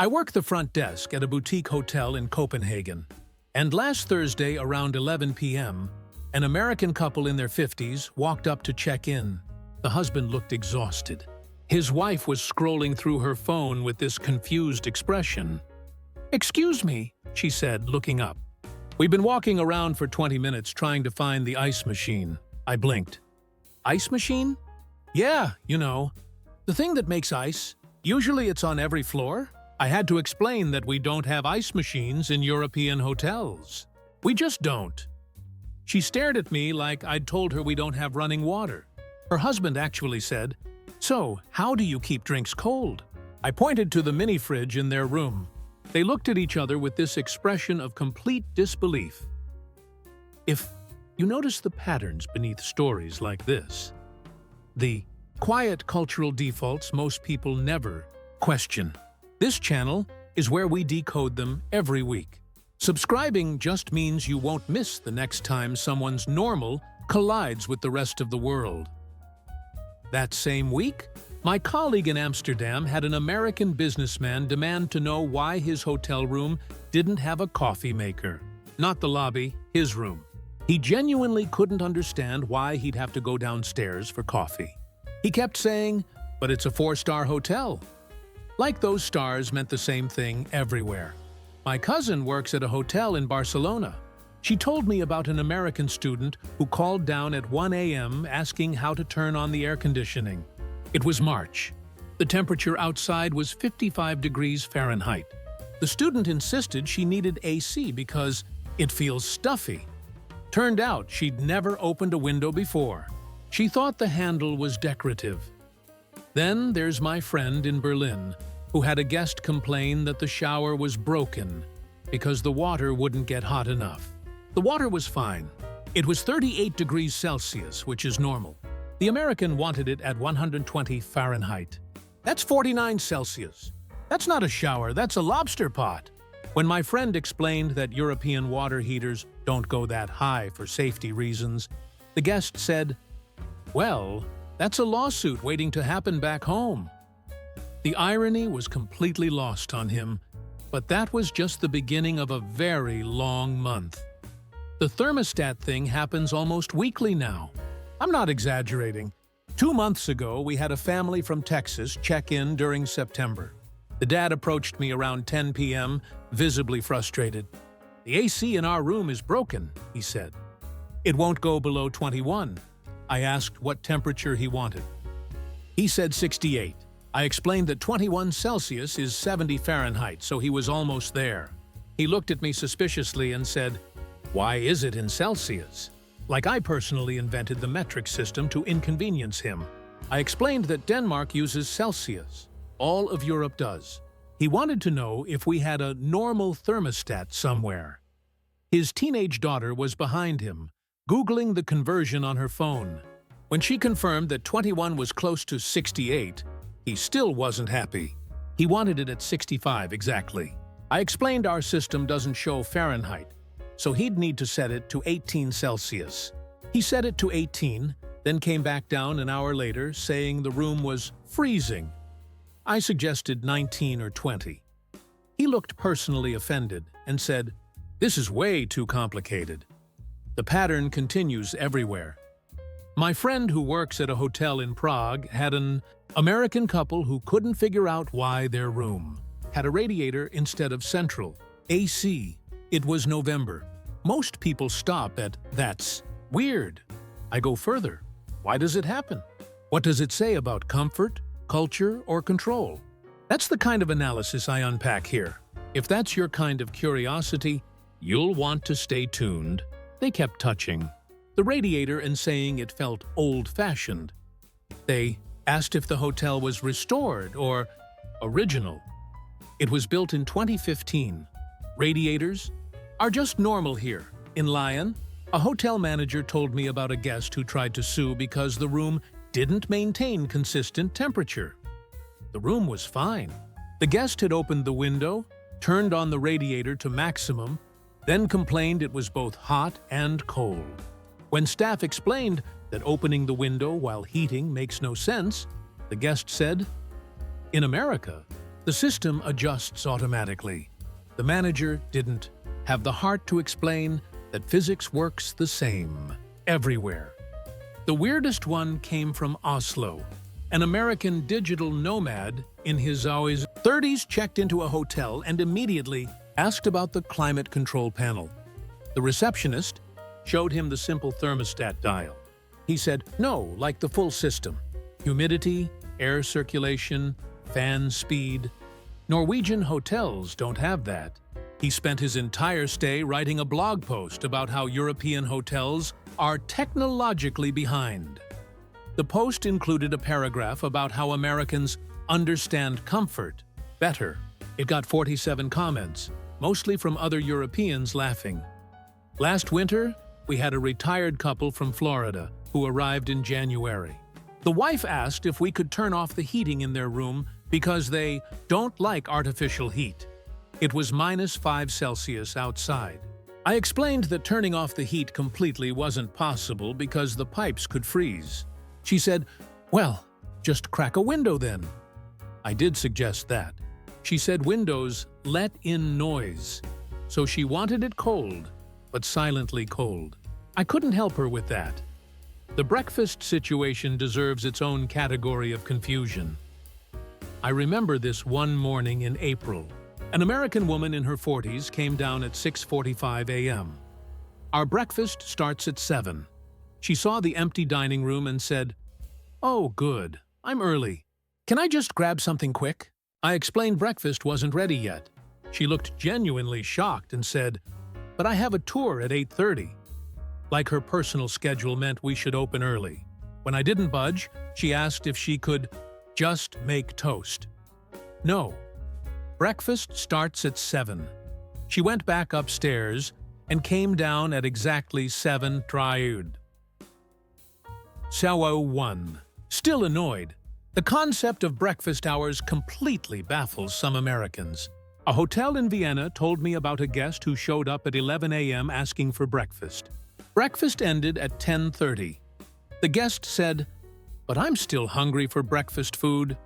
I work the front desk at a boutique hotel in Copenhagen, and last Thursday around 11 p.m., an American couple in their 50s walked up to check in. The husband looked exhausted. His wife was scrolling through her phone with this confused expression. "Excuse me," she said, looking up. "We've been walking around for 20 minutes trying to find the ice machine." I blinked. "Ice machine?" "Yeah, you know. The thing that makes ice. Usually it's on every floor." I had to explain that we don't have ice machines in European hotels. We just don't. She stared at me like I'd told her we don't have running water. Her husband actually said, "So, how do you keep drinks cold?" I pointed to the mini fridge in their room. They looked at each other with this expression of complete disbelief. If you notice the patterns beneath stories like this, the quiet cultural defaults most people never question. This channel is where we decode them every week. Subscribing just means you won't miss the next time someone's normal collides with the rest of the world. That same week, my colleague in Amsterdam had an American businessman demand to know why his hotel room didn't have a coffee maker. Not the lobby, his room. He genuinely couldn't understand why he'd have to go downstairs for coffee. He kept saying, "But it's a 4-star hotel." Like those stars meant the same thing everywhere. My cousin works at a hotel in Barcelona. She told me about an American student who called down at 1 a.m. asking how to turn on the air conditioning. It was March. The temperature outside was 55 degrees Fahrenheit. The student insisted she needed AC because it feels stuffy. Turned out she'd never opened a window before. She thought the handle was decorative. Then there's my friend in Berlin, who had a guest complain that the shower was broken because the water wouldn't get hot enough. The water was fine. It was 38 degrees Celsius, which is normal. The American wanted it at 120 Fahrenheit. That's 49 Celsius. That's not a shower, that's a lobster pot. When my friend explained that European water heaters don't go that high for safety reasons, the guest said, "Well, that's a lawsuit waiting to happen back home." The irony was completely lost on him, but that was just the beginning of a very long month. The thermostat thing happens almost weekly now. I'm not exaggerating. 2 months ago, we had a family from Texas check in during September. The dad approached me around 10 p.m., visibly frustrated. "The AC in our room is broken," he said. "It won't go below 21. I asked what temperature he wanted. He said 68. I explained that 21 Celsius is 70 Fahrenheit, so he was almost there. He looked at me suspiciously and said, "Why is it in Celsius?" Like I personally invented the metric system to inconvenience him. I explained that Denmark uses Celsius. All of Europe does. He wanted to know if we had a normal thermostat somewhere. His teenage daughter was behind him, Googling the conversion on her phone. When she confirmed that 21 was close to 68, he still wasn't happy. He wanted it at 65 exactly. I explained our system doesn't show Fahrenheit, so he'd need to set it to 18 Celsius. He set it to 18, then came back down an hour later saying the room was freezing. I suggested 19 or 20. He looked personally offended and said, "This is way too complicated." The pattern continues everywhere. My friend who works at a hotel in Prague had an American couple who couldn't figure out why their room had a radiator instead of central AC. It was November. Most people stop at "That's weird." I go further. Why does it happen? What does it say about comfort, culture, or control? That's the kind of analysis I unpack here. If that's your kind of curiosity, you'll want to stay tuned. They kept touching the radiator and saying it felt old-fashioned. They asked if the hotel was restored or original. It was built in 2015. Radiators are just normal here. In Lyon, a hotel manager told me about a guest who tried to sue because the room didn't maintain consistent temperature. The room was fine. The guest had opened the window, turned on the radiator to maximum, then complained it was both hot and cold. When staff explained that opening the window while heating makes no sense, the guest said, "In America, The system adjusts automatically. The manager didn't have the heart to explain that physics works the same everywhere. The weirdest one came from Oslo. An American digital nomad in his 30s checked into a hotel and immediately asked about the climate control panel. The receptionist showed him the simple thermostat dial. He said, "No, like the full system. Humidity, air circulation, fan speed. Norwegian hotels don't have that." He spent his entire stay writing a blog post about how European hotels are technologically behind. The post included a paragraph about how Americans understand comfort better. It got 47 comments, mostly from other Europeans laughing. Last winter, we had a retired couple from Florida who arrived in January. The wife asked if we could turn off the heating in their room because they don't like artificial heat. It was -5 degrees outside. I explained that turning off the heat completely wasn't possible because the pipes could freeze. She said, "Well, just crack a window then." I did suggest that. She said windows let in noise, so she wanted it cold, but silently cold. I couldn't help her with that. The breakfast situation deserves its own category of confusion. I remember this one morning in April. An American woman in her 40s came down at 6:45 a.m. Our breakfast starts at 7. She saw the empty dining room and said, "Oh, good. I'm early. Can I just grab something quick?" I explained breakfast wasn't ready yet. She looked genuinely shocked and said, "But I have a tour at 8:30. Like her personal schedule meant we should open early. When I didn't budge, she asked if she could just make toast. No. Breakfast starts at 7. She went back upstairs and came down at exactly 7:30. Sawo 1. Still annoyed. The concept of breakfast hours completely baffles some Americans. A hotel in Vienna told me about a guest who showed up at 11 a.m. asking for breakfast. Breakfast ended at 10:30. The guest said, "But I'm still hungry for breakfast food."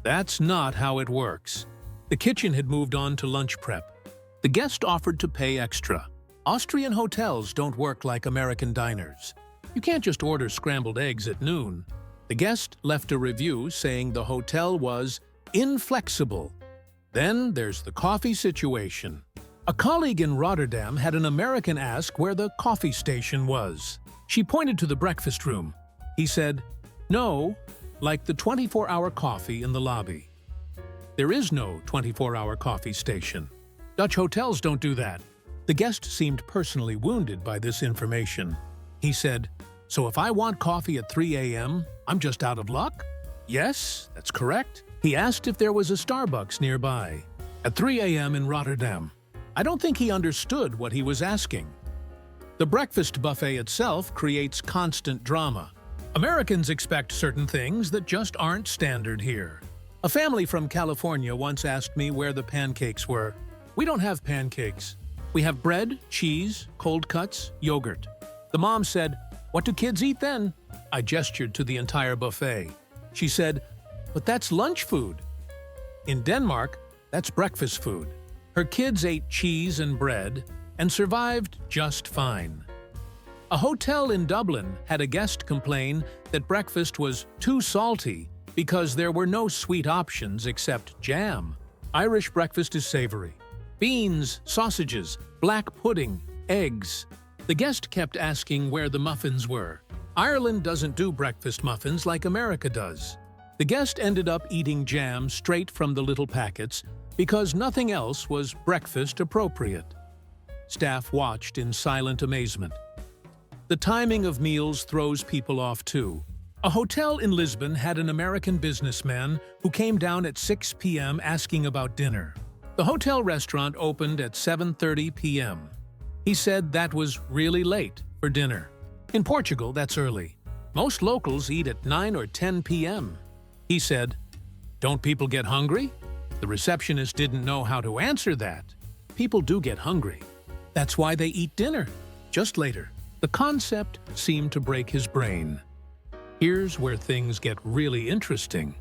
That's not how it works. The kitchen had moved on to lunch prep. The guest offered to pay extra. Austrian hotels don't work like American diners. You can't just order scrambled eggs at noon. The guest left a review saying the hotel was inflexible. Then there's the coffee situation. A colleague in Rotterdam had an American ask where the coffee station was. She pointed to the breakfast room. He said, "No, like the 24-hour coffee in the lobby." There is no 24-hour coffee station. Dutch hotels don't do that. The guest seemed personally wounded by this information. He said, "So if I want coffee at 3 a.m., I'm just out of luck?" Yes, that's correct. He asked if there was a Starbucks nearby. At 3 a.m. in Rotterdam. I don't think he understood what he was asking. The breakfast buffet itself creates constant drama. Americans expect certain things that just aren't standard here. A family from California once asked me where the pancakes were. We don't have pancakes. We have bread, cheese, cold cuts, yogurt. The mom said, "What do kids eat then?" I gestured to the entire buffet. She said, "But that's lunch food." In Denmark, that's breakfast food. Her kids ate cheese and bread and survived just fine. A hotel in Dublin had a guest complain that breakfast was too salty because there were no sweet options except jam. Irish breakfast is savory. Beans, sausages, black pudding, eggs. The guest kept asking where the muffins were. Ireland doesn't do breakfast muffins like America does. The guest ended up eating jam straight from the little packets because nothing else was breakfast appropriate. Staff watched in silent amazement. The timing of meals throws people off too. A hotel in Lisbon had an American businessman who came down at 6 p.m. asking about dinner. The hotel restaurant opened at 7:30 p.m. He said that was really late for dinner. In Portugal, that's early. Most locals eat at 9 or 10 p.m. He said, "Don't people get hungry?" The receptionist didn't know how to answer that. People do get hungry. That's why they eat dinner, just later. The concept seemed to break his brain. Here's where things get really interesting.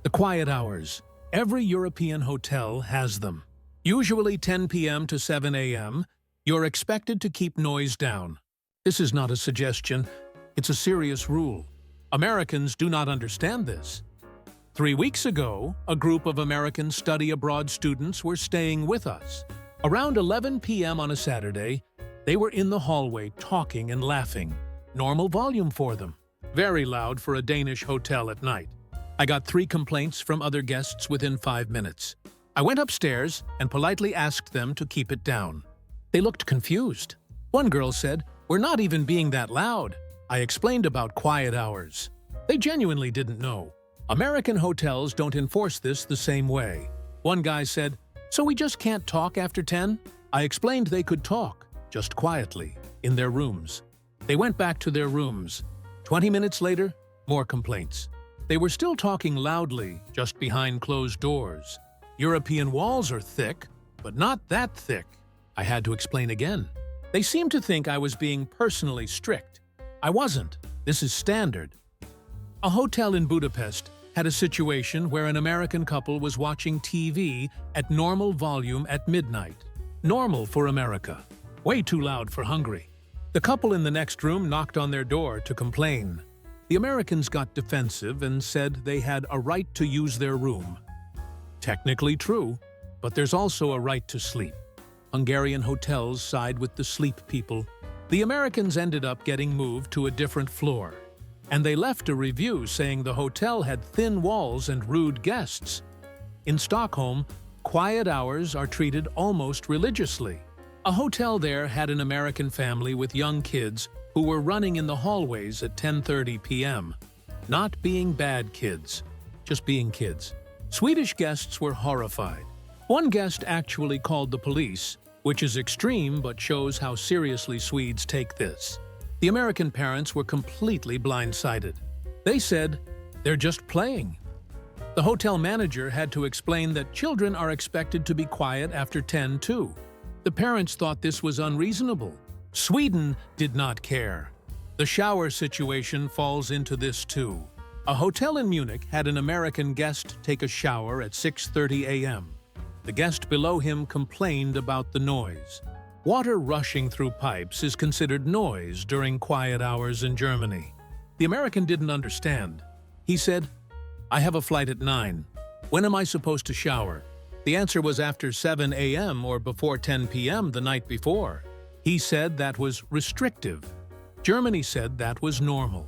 The quiet hours. Every European hotel has them. Usually 10 p.m. to 7 a.m., you're expected to keep noise down. This is not a suggestion, it's a serious rule. Americans do not understand this. 3 weeks ago, a group of American study abroad students were staying with us. Around 11 p.m. on a Saturday, they were in the hallway talking and laughing. Normal volume for them. Very loud for a Danish hotel at night. I got 3 complaints from other guests within 5 minutes. I went upstairs and politely asked them to keep it down. They looked confused. One girl said, "We're not even being that loud." I explained about quiet hours. They genuinely didn't know. American hotels don't enforce this the same way. One guy said, "So we just can't talk after 10?" I explained they could talk, just quietly, in their rooms. They went back to their rooms. 20 minutes later, more complaints. They were still talking loudly, just behind closed doors. European walls are thick, but not that thick. I had to explain again. They seemed to think I was being personally strict. I wasn't. This is standard. A hotel in Budapest had a situation where an American couple was watching TV at normal volume at midnight. Normal for America. Way too loud for Hungary. The couple in the next room knocked on their door to complain. The Americans got defensive and said they had a right to use their room. Technically true, but there's also a right to sleep. Hungarian hotels side with the sleep people. The Americans ended up getting moved to a different floor. And they left a review saying the hotel had thin walls and rude guests. In Stockholm, quiet hours are treated almost religiously. A hotel there had an American family with young kids who were running in the hallways at 10:30 p.m. Not being bad kids, just being kids. Swedish guests were horrified. One guest actually called the police, which is extreme but shows how seriously Swedes take this. The American parents were completely blindsided. They said, "They're just playing." The hotel manager had to explain that children are expected to be quiet after 10 too. The parents thought this was unreasonable. Sweden did not care. The shower situation falls into this too. A hotel in Munich had an American guest take a shower at 6:30 a.m. The guest below him complained about the noise. Water rushing through pipes is considered noise during quiet hours in Germany. The American didn't understand. He said, "I have a flight at 9. When am I supposed to shower?" The answer was after 7 a.m. or before 10 p.m. the night before. He said that was restrictive. Germany said that was normal.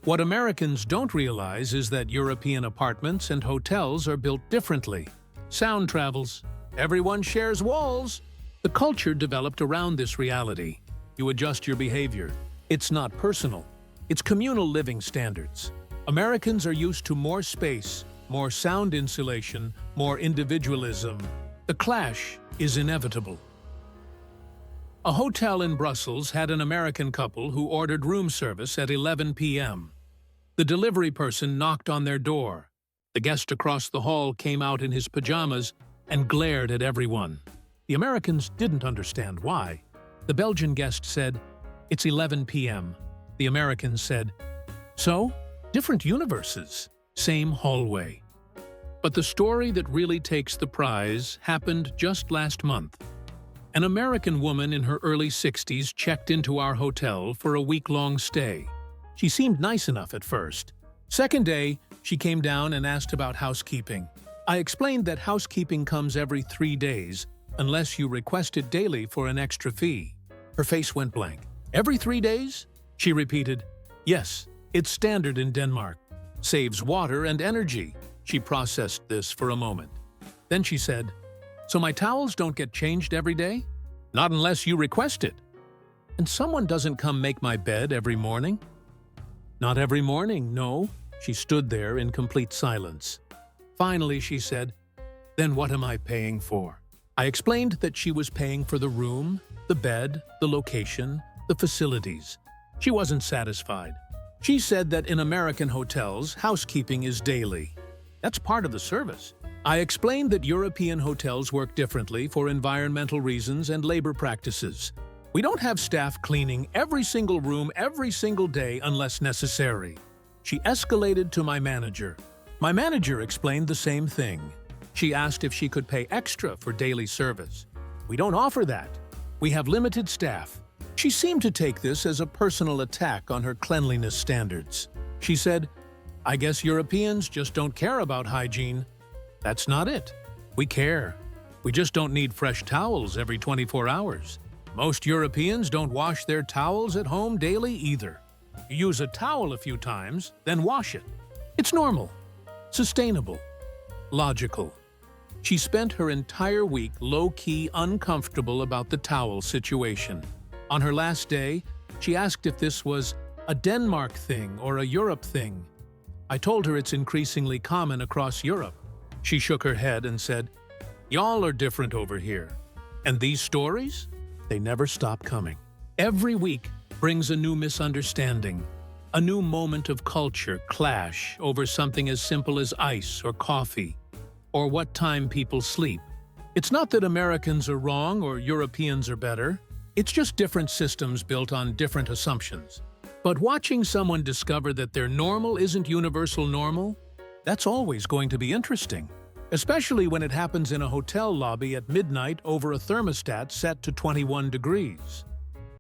What Americans don't realize is that European apartments and hotels are built differently. Sound travels. Everyone shares walls. The culture developed around this reality. You adjust your behavior. It's not personal. It's communal living standards. Americans are used to more space, more sound insulation, more individualism. The clash is inevitable. A hotel in Brussels had an American couple who ordered room service at 11 p.m. The delivery person knocked on their door. The guest across the hall came out in his pajamas and glared at everyone. The Americans didn't understand why. The Belgian guest said, "It's 11 p.m. The Americans said, "So? Different universes, same hallway." But the story that really takes the prize happened just last month. An American woman in her early 60s checked into our hotel for a week-long stay. She seemed nice enough at first. Second day, she came down and asked about housekeeping. I explained that housekeeping comes every 3 days, unless you request it daily for an extra fee. Her face went blank. "Every 3 days?" She repeated, "Yes, it's standard in Denmark. Saves water and energy." She processed this for a moment. Then she said, "So my towels don't get changed every day?" "Not unless you request it." "And someone doesn't come make my bed every morning?" "Not every morning, no." She stood there in complete silence. Finally, she said, "Then what am I paying for?" I explained that she was paying for the room, the bed, the location, the facilities. She wasn't satisfied. She said that in American hotels, housekeeping is daily. That's part of the service. I explained that European hotels work differently for environmental reasons and labor practices. We don't have staff cleaning every single room every single day unless necessary. She escalated to my manager. My manager explained the same thing. She asked if she could pay extra for daily service. We don't offer that. We have limited staff. She seemed to take this as a personal attack on her cleanliness standards. She said, "I guess Europeans just don't care about hygiene." That's not it. We care. We just don't need fresh towels every 24 hours. Most Europeans don't wash their towels at home daily either. You use a towel a few times, then wash it. It's normal, sustainable, logical. She spent her entire week low-key uncomfortable about the towel situation. On her last day, she asked if this was a Denmark thing or a Europe thing. I told her it's increasingly common across Europe. She shook her head and said, "Y'all are different over here." And these stories? They never stop coming. Every week brings a new misunderstanding, a new moment of culture clash over something as simple as ice or coffee, or what time people sleep. It's not that Americans are wrong or Europeans are better. It's just different systems built on different assumptions. But watching someone discover that their normal isn't universal normal, that's always going to be interesting. Especially when it happens in a hotel lobby at midnight over a thermostat set to 21 degrees.